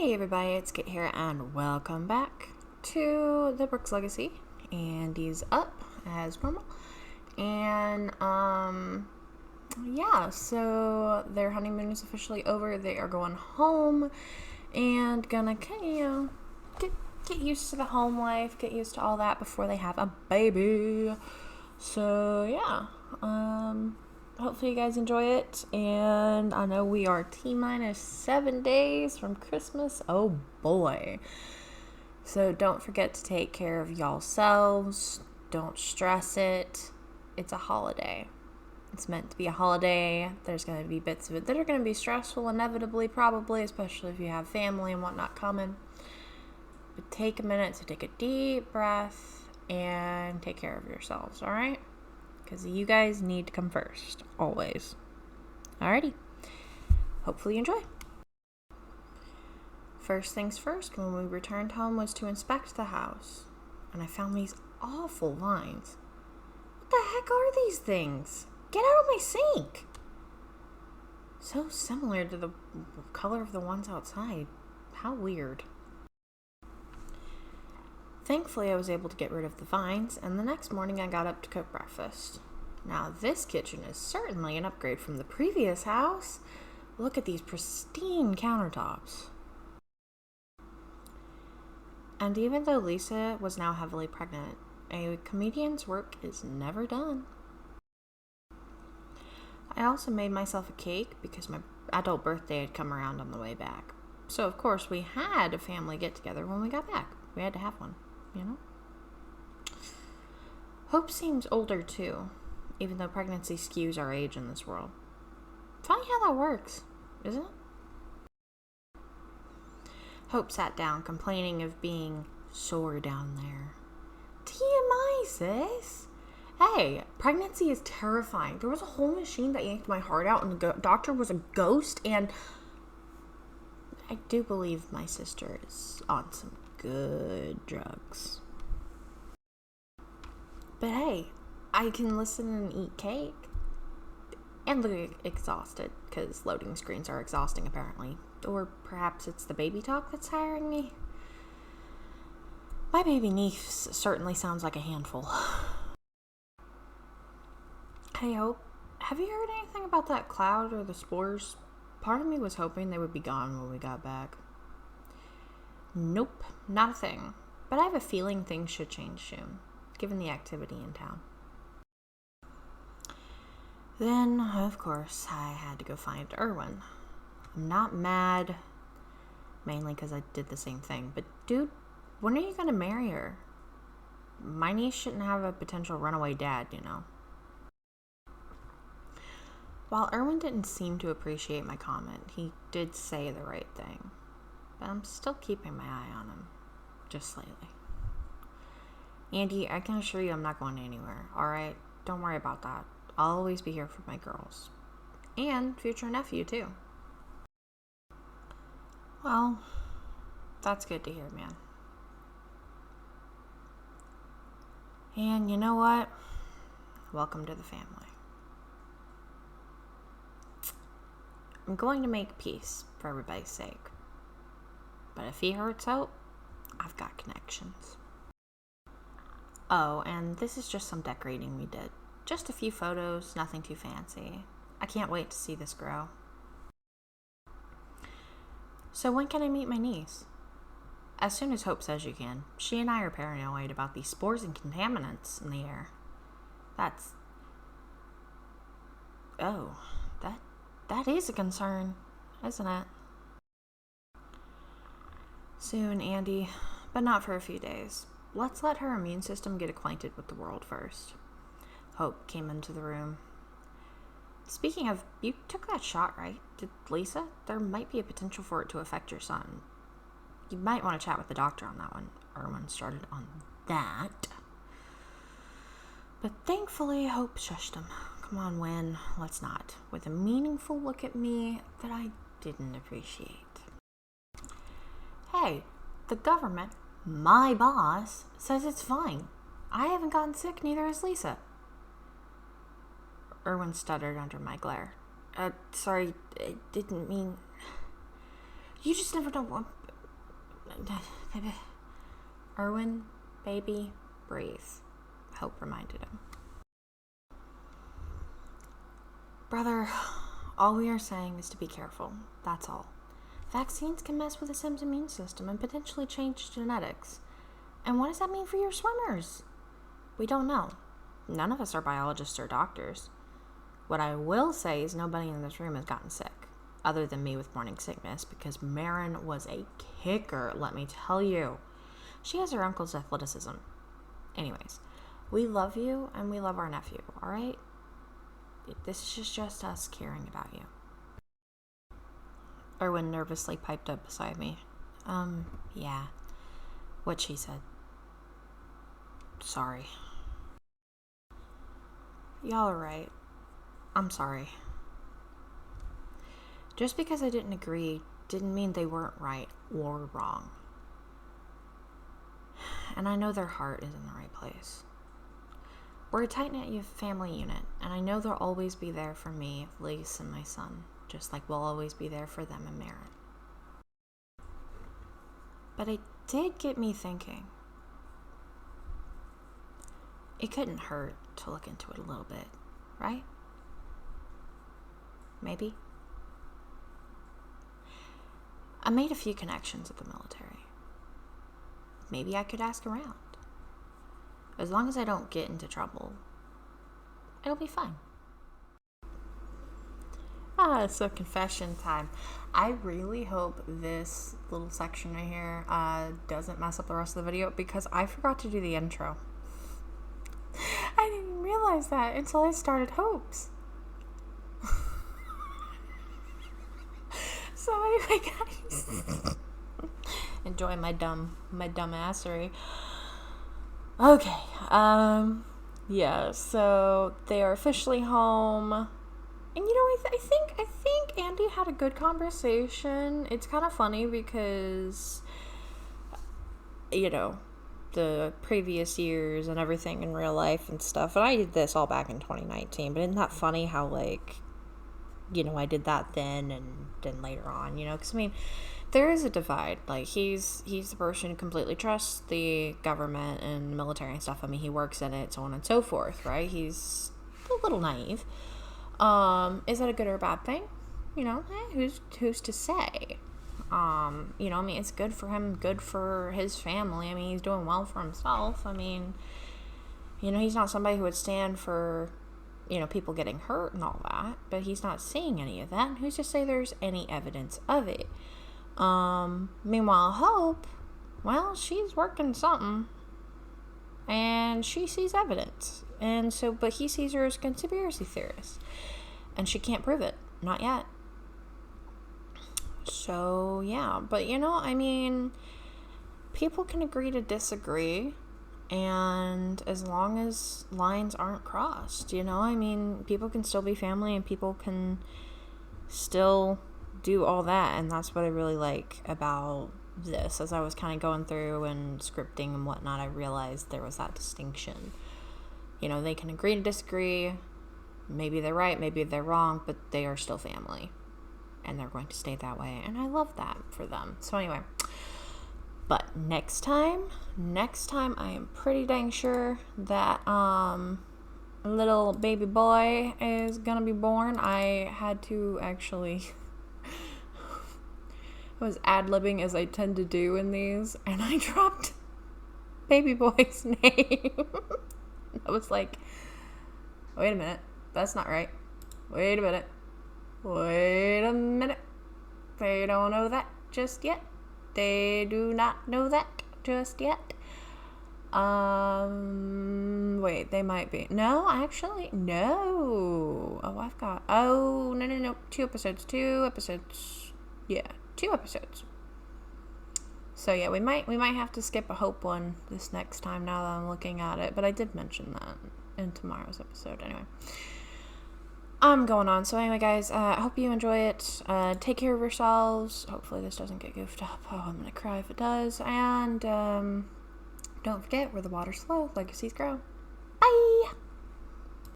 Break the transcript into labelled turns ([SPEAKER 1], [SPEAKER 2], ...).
[SPEAKER 1] Hey everybody, it's Kit here and welcome back to the Brooks Legacy. Andy's up as normal. And so their honeymoon is officially over. They are going home and gonna get used to the home life, get used to all that before they have a baby. So hopefully you guys enjoy it, and I know we are T-minus 7 days from Christmas. Oh boy. So don't forget to take care of y'all selves. Don't stress it. It's a holiday. It's meant to be a holiday. There's going to be bits of it that are going to be stressful, inevitably, probably, especially if you have family and whatnot coming. But take a minute to take a deep breath and take care of yourselves, alright? Because you guys need to come first, always. Alrighty. Hopefully you enjoy. First things first, when we returned home was to inspect the house. And I found these awful lines. What the heck are these things? Get out of my sink! So similar to the color of the ones outside. How weird. Thankfully, I was able to get rid of the vines, and the next morning I got up to cook breakfast. Now, this kitchen is certainly an upgrade from the previous house. Look at these pristine countertops. And even though Lisa was now heavily pregnant, a comedian's work is never done. I also made myself a cake because my adult birthday had come around on the way back. So, of course, we had a family get-together when we got back. We had to have one. You know? Hope seems older too, even though pregnancy skews our age in this world. Funny how that works, isn't it? Hope sat down, complaining of being sore down there. TMI, sis. Hey, pregnancy is terrifying. There was a whole machine that yanked my heart out, and the doctor was a ghost, and I do believe my sister is on some good drugs. But hey, I can listen and eat cake and look exhausted because loading screens are exhausting apparently. Or perhaps it's the baby talk that's tiring me. My baby niece certainly sounds like a handful. Hey Hope, have you heard anything about that cloud or the spores? Part of me was hoping they would be gone when we got back. Nope, not a thing. But I have a feeling things should change soon, given the activity in town. Then, of course, I had to go find Erwin. I'm not mad, mainly because I did the same thing. But dude, when are you going to marry her? My niece shouldn't have a potential runaway dad, you know. While Erwin didn't seem to appreciate my comment, he did say the right thing. But I'm still keeping my eye on him. Just slightly. Andy, I can assure you I'm not going anywhere, alright? Don't worry about that. I'll always be here for my girls. And future nephew, too. Well, that's good to hear, man. And you know what? Welcome to the family. I'm going to make peace for everybody's sake. But if he hurts Hope, I've got connections. Oh, and this is just some decorating we did. Just a few photos, nothing too fancy. I can't wait to see this grow. So when can I meet my niece? As soon as Hope says you can. She and I are paranoid about these spores and contaminants in the air. That is a concern, isn't it? Soon, Andy, but not for a few days. Let's let her immune system get acquainted with the world first. Hope came into the room. Speaking of, you took that shot, right? Did Lisa? There might be a potential for it to affect your son. You might want to chat with the doctor on that one. Erwin started on that. But thankfully, Hope shushed him. Come on, Win, let's not. With a meaningful look at me that I didn't appreciate. Hey, the government, my boss, says it's fine. I haven't gotten sick, neither has Lisa. Erwin stuttered under my glare. Sorry, I didn't mean... You just never know. Erwin, baby, breathe. Hope reminded him. Brother, all we are saying is to be careful. That's all. Vaccines can mess with the Sim's immune system and potentially change genetics. And what does that mean for your swimmers? We don't know. None of us are biologists or doctors. What I will say is nobody in this room has gotten sick, other than me with morning sickness, because Marin was a kicker, let me tell you. She has her uncle's athleticism. Anyways, we love you and we love our nephew, alright? This is just us caring about you. Erwin nervously piped up beside me. Yeah. What she said. Sorry. Y'all are right. I'm sorry. Just because I didn't agree didn't mean they weren't right or wrong. And I know their heart is in the right place. We're a tight-knit family unit, and I know they'll always be there for me, Lise, and my son, just like we'll always be there for them and Marin. But it did get me thinking. It couldn't hurt to look into it a little bit, right? Maybe. I made a few connections at the military. Maybe I could ask around. As long as I don't get into trouble, it'll be fine. So confession time. I really hope this little section right here doesn't mess up the rest of the video, because I forgot to do the intro. I didn't realize that until I started Hopes. So anyway, guys, enjoy my dumbassery. Okay, yeah, so they are officially home, and you know, I think Andi had a good conversation. It's kind of funny because, you know, the previous years and everything in real life and stuff, and I did this all back in 2019, but isn't that funny how, like, you know, I did that then and then later on, you know, because I mean, there is a divide. Like, he's the person who completely trusts the government and military and stuff. I mean, he works in it, so on and so forth, right? He's a little naive. Is that a good or a bad thing? You know, who's to say? You know, I mean, it's good for him, good for his family. I mean, he's doing well for himself. I mean, you know, he's not somebody who would stand for, you know, people getting hurt and all that, but he's not seeing any of that. Who's to say there's any evidence of it? Meanwhile, Hope, well, she's working something, and she sees evidence, and so, but he sees her as a conspiracy theorist, and she can't prove it, not yet. So, yeah, but you know, I mean, people can agree to disagree, and as long as lines aren't crossed, you know, I mean, people can still be family, and people can still do all that, and that's what I really like about this. As I was kind of going through and scripting and whatnot, I realized there was that distinction. You know, they can agree to disagree. Maybe they're right, maybe they're wrong, but they are still family, and they're going to stay that way, and I love that for them. So anyway, but next time I am pretty dang sure that little baby boy is gonna be born. I had to actually I was ad-libbing, as I tend to do in these, and I dropped baby boy's name. I was like, wait a minute, that's not right. Wait a minute. They don't know that just yet. They do not know that just yet. Wait, they might be. No, actually, no. Oh, no. 2 episodes. Yeah, 2 episodes. So yeah, we might have to skip a Hope one this next time now that I'm looking at it, but I did mention that in tomorrow's episode. Anyway, I'm going on. So anyway, guys, I hope you enjoy it. Take care of yourselves. Hopefully this doesn't get goofed up. Oh, I'm gonna cry if it does. And don't forget, where the water's flow, legacies grow. Bye!